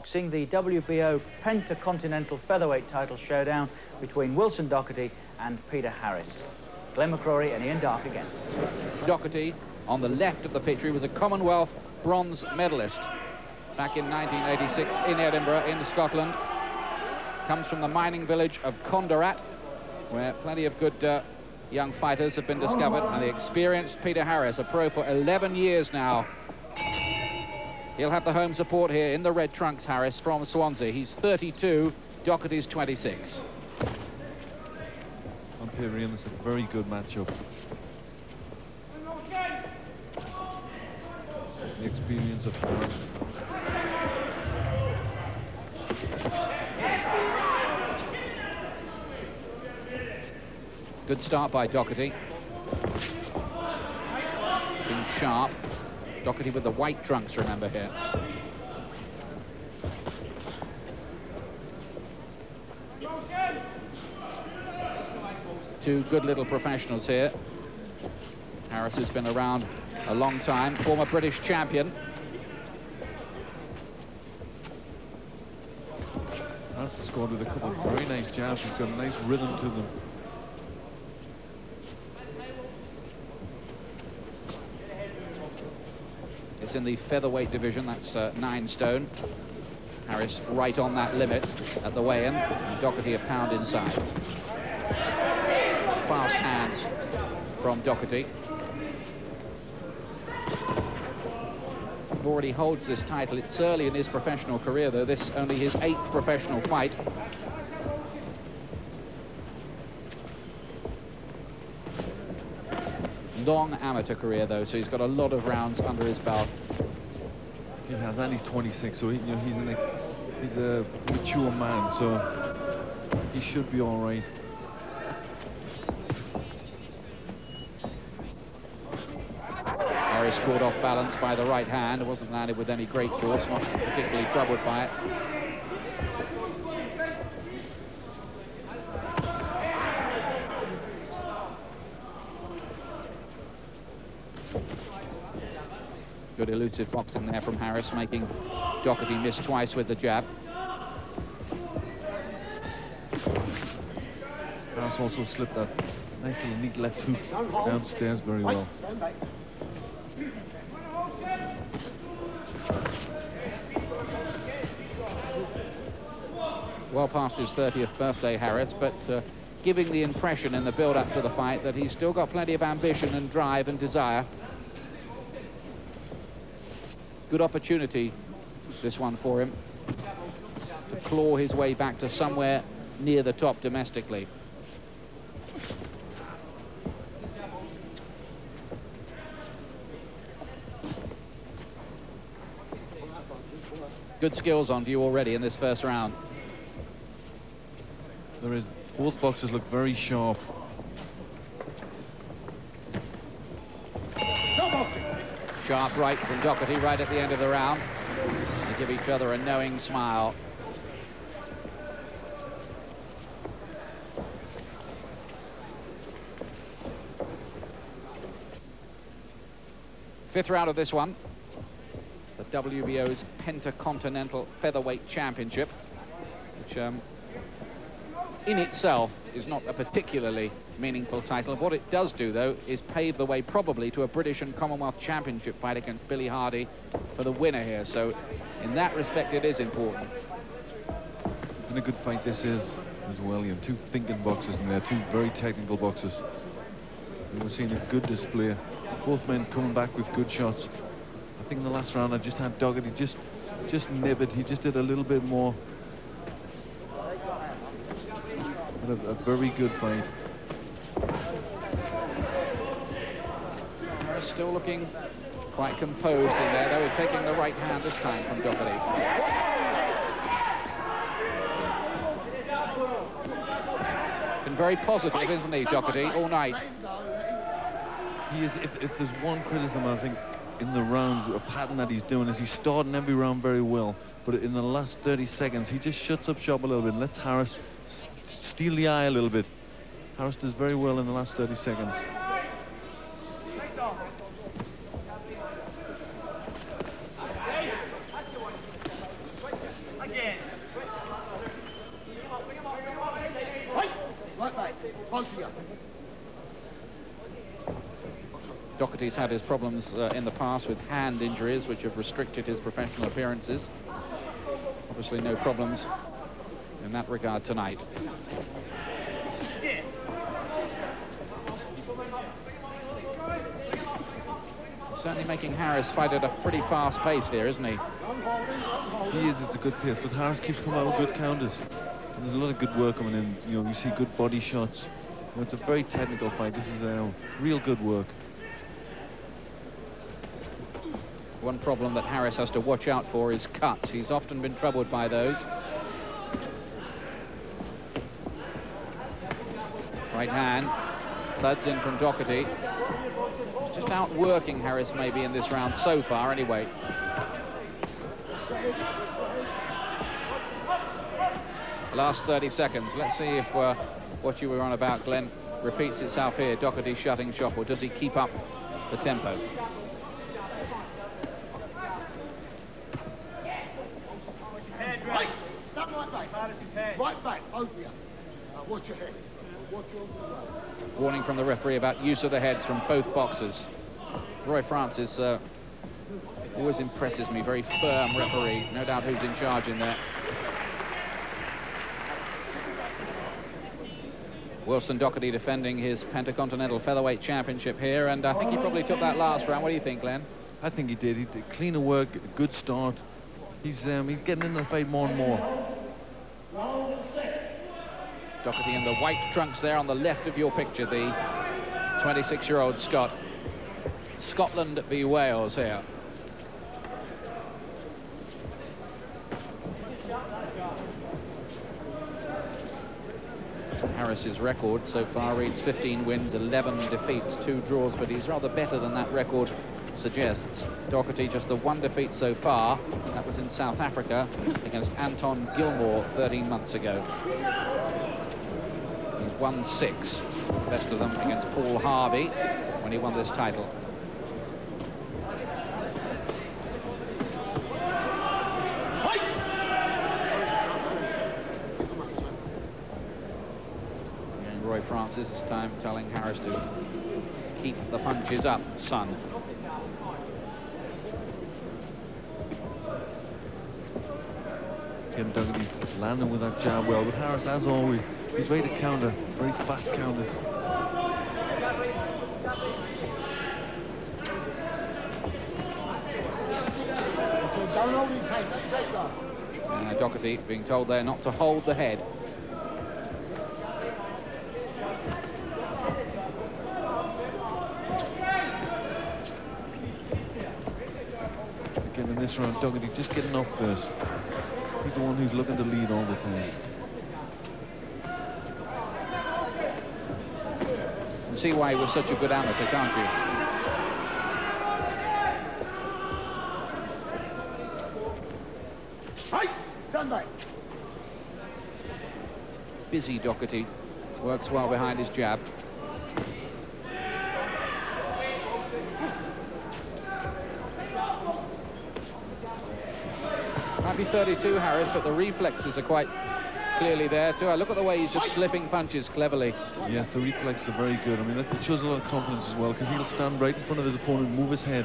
boxing, the WBO Pentacontinental Featherweight title showdown between Wilson Docherty and Peter Harris. Glenn McCrory and Ian Darke again. Docherty on the left of the pitch. He was a Commonwealth bronze medalist back in 1986 in Edinburgh, in Scotland. Comes from the mining village of Condorat, where plenty of good young fighters have been discovered. And the experienced Peter Harris, a pro for 11 years now. He'll have the home support here in the red trunks, Harris, from Swansea. He's 32, Docherty's 26. On paper, it's a very good matchup. The experience of Harris. Good start by Docherty. Being sharp. Docherty with the white trunks, remember, here. Two good little professionals here. Harris has been around a long time, former British champion. Harris has scored with a couple of very nice jabs. He's got a nice rhythm to them. It's in the featherweight division, that's 9 stone. Harris right on that limit at the weigh-in, and Docherty a pound inside. Fast hands from Docherty. Already holds this title. It's early in his professional career, though. This only his 8th professional fight. Long amateur career, though, so he's got a lot of rounds under his belt. He has, and he's 26, so he's a mature man, so he should be all right. Harris caught off balance by the right hand. It wasn't landed with any great force, not particularly troubled by it. Good elusive boxing there from Harris, making Docherty miss twice with the jab. Harris also slipped that nice little neat left hook downstairs very well. Well past his 30th birthday, Harris, but giving the impression in the build-up to the fight that he's still got plenty of ambition and drive and desire. Good opportunity, this one, for him to claw his way back to somewhere near the top domestically. Good skills on view already in this first round. There is, both boxers look very sharp. Sharp right from Docherty right at the end of the round. They give each other a knowing smile. Fifth round of this one. The WBO's Pentacontinental Featherweight Championship, which in itself is not a particularly meaningful title. What it does do, though, is pave the way probably to a British and Commonwealth Championship fight against Billy Hardy for the winner here. So in that respect, it is important. And a good fight this is as well. You have two thinking boxers in there, two very technical boxers. And we're seeing a good display. Both men coming back with good shots. I think in the last round I just had Docherty just nib it. He just did a little bit more. But a very good fight. Still looking quite composed in there, though, taking the right hand this time from Docherty. Been very positive, isn't he, Docherty, all night? He is. If there's one criticism, I think, in the round, a pattern that he's doing is he's starting every round very well, but in the last 30 seconds, he just shuts up shop a little bit and lets Harris steal the eye a little bit. Harris does very well in the last 30 seconds. Docherty's had his problems in the past with hand injuries, which have restricted his professional appearances. Obviously no problems in that regard tonight. Certainly making Harris fight at a pretty fast pace here, isn't he? He is at a good pace, but Harris keeps coming out with good counters. And there's a lot of good work coming in. You know, you see good body shots. You know, it's a very technical fight. This is real good work. One problem that Harris has to watch out for is cuts. He's often been troubled by those. Right hand, thuds in from Docherty. Just outworking Harris maybe in this round so far anyway. Last 30 seconds. Let's see if what you were on about, Glenn, repeats itself here. Docherty shutting shop, or does he keep up the tempo? Right, stop right back. Right back, over you. Watch your head. Watch your head. Warning from the referee about use of the heads from both boxers. Roy Francis always impresses me, very firm referee. No doubt who's in charge in there. Wilson Docherty defending his Pentacontinental Featherweight Championship here, and I think he probably took that last round. What do you think, Glenn? I think he did. He did cleaner work, good start. He's getting into the fight more and more. Docherty in the white trunks there on the left of your picture, the 26-year-old Scot. Scotland v Wales here. Harris's record so far reads 15 wins, 11 defeats, 2 draws, but he's rather better than that record suggests. Docherty just the 1 defeat so far. That was in South Africa against Anton Gilmore 13 months ago. He's won 6, best of them against Paul Harvey when he won this title. And Roy Francis this time telling Harris to keep the punches up, son. Tim Docherty landing with that jab well, but Harris, as always, he's ready to counter, very fast counters. Docherty being told there not to hold the head. Again in this round, Docherty just getting off first. He's the one who's looking to lead all the time. You can see why he was such a good amateur, can't you? Right, stand back. Busy Docherty, works well behind his jab. Might be 32, Harris, but the reflexes are quite clearly there too. I look at the way he's just slipping punches cleverly. Yes, the reflexes are very good. I mean, it shows a lot of confidence as well, because he'll stand right in front of his opponent, move his head.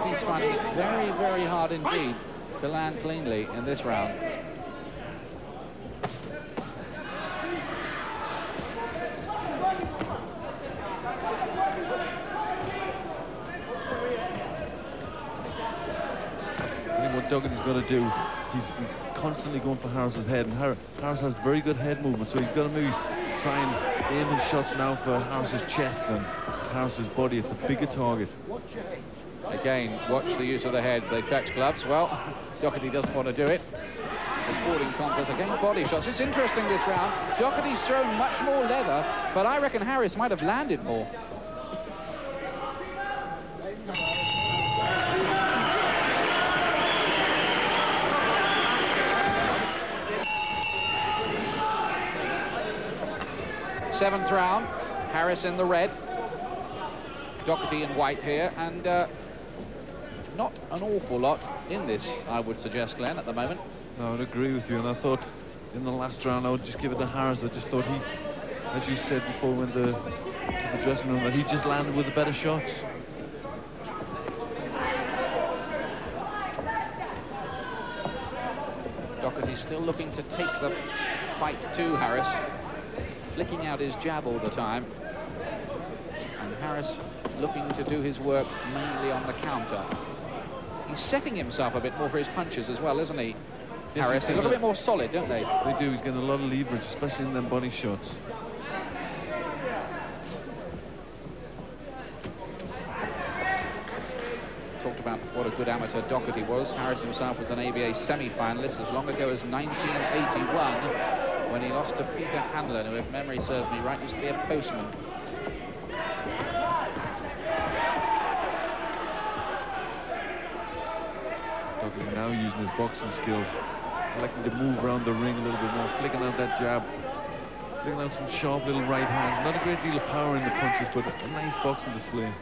He's finding it very, very hard indeed to land cleanly in this round. Docherty's got to do, he's constantly going for Harris's head, and Harris has very good head movement, so he's got to maybe try and aim his shots now for Harris's chest and Harris's body. It's a bigger target. Again, watch the use of the heads. They touch gloves. Well, Docherty doesn't want to do it. It's a sporting contest. Again, body shots. It's interesting this round. Docherty's thrown much more leather, but I reckon Harris might have landed more. Seventh round. Harris in the red, Docherty in white here, and not an awful lot in this, I would suggest, Glenn, at the moment. No, I would agree with you, and I thought in the last round I would just give it to Harris. I just thought he, as you said before, went to the dressing room, that he just landed with the better shots. Docherty still looking to take the fight to Harris, flicking out his jab all the time. And Harris looking to do his work mainly on the counter. He's setting himself a bit more for his punches as well, isn't he? Yes, Harris, they look a bit more solid, don't they? They do. He's getting a lot of leverage, especially in them body shots. Talked about what a good amateur Docherty was. Harris himself was an ABA semi-finalist as long ago as 1981, when he lost to Peter Hanlon, who, if memory serves me right, used to be a postman. Docherty now using his boxing skills, liking to move around the ring a little bit more, flicking out that jab, flicking out some sharp little right hands. Not a great deal of power in the punches, but a nice boxing display.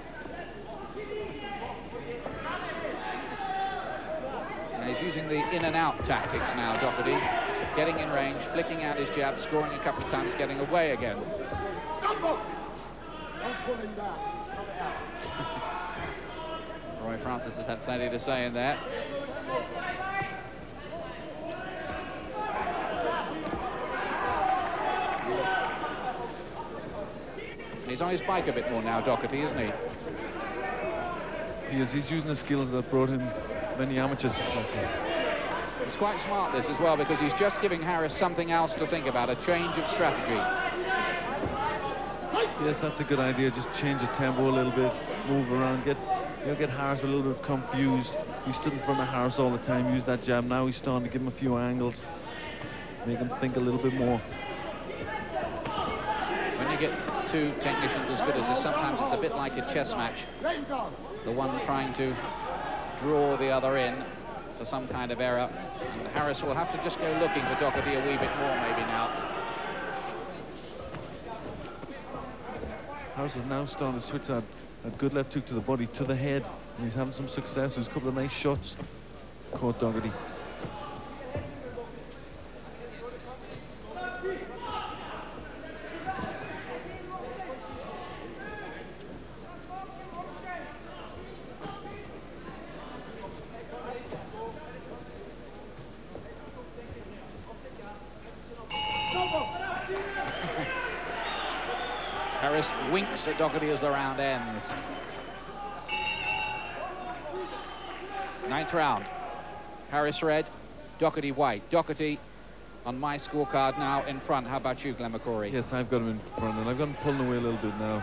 He's using the in and out tactics now, Docherty. Getting in range, flicking out his jab, scoring a couple of times, getting away again. Roy Francis has had plenty to say in there. And he's on his bike a bit more now, Docherty, isn't he? He is. He's using the skills that brought him many amateur successes. It's quite smart, this, as well, because he's just giving Harris something else to think about, a change of strategy. Yes, that's a good idea. Just change the tempo a little bit, move around, get Harris a little bit confused. He stood in front of Harris all the time, used that jab. Now he's starting to give him a few angles, make him think a little bit more. When you get two technicians as good as this, sometimes it's a bit like a chess match. The one trying to draw the other in to some kind of error, and Harris will have to just go looking for Docherty a wee bit more maybe now. Harris is now starting to switch that good left hook to the body, to the head, and he's having some success. There's a couple of nice shots caught Docherty. Harris winks at Docherty as the round ends. 9th round. Harris red, Docherty white. Docherty on my scorecard now in front. How about you, Glenn McCrory? Yes, I've got him in front, and I've got him pulling away a little bit now.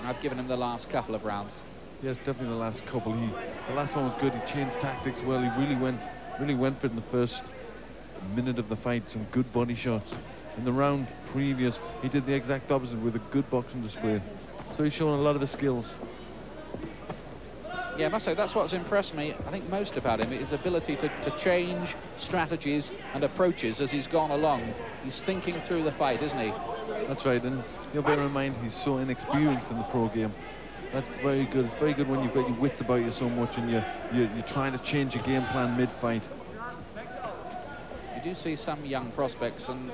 I've given him the last couple of rounds. Yes, definitely the last couple. The last one was good. He changed tactics well. He really went for it in the first minute of the fight. Some good body shots. In the round previous, he did the exact opposite with a good boxing display. So he's shown a lot of his skills. Yeah, I must say, that's what's impressed me, I think, most about him, his ability to change strategies and approaches as he's gone along. He's thinking through the fight, isn't he? That's right, and you'll bear in mind he's so inexperienced in the pro game. That's very good. It's very good when you've got your wits about you so much and you're trying to change your game plan mid-fight. You do see some young prospects, and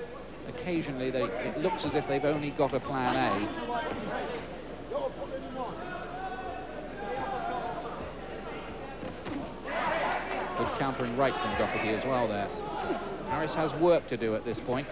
occasionally it looks as if they've only got a plan A. Good countering right from Docherty as well there. Harris has work to do at this point.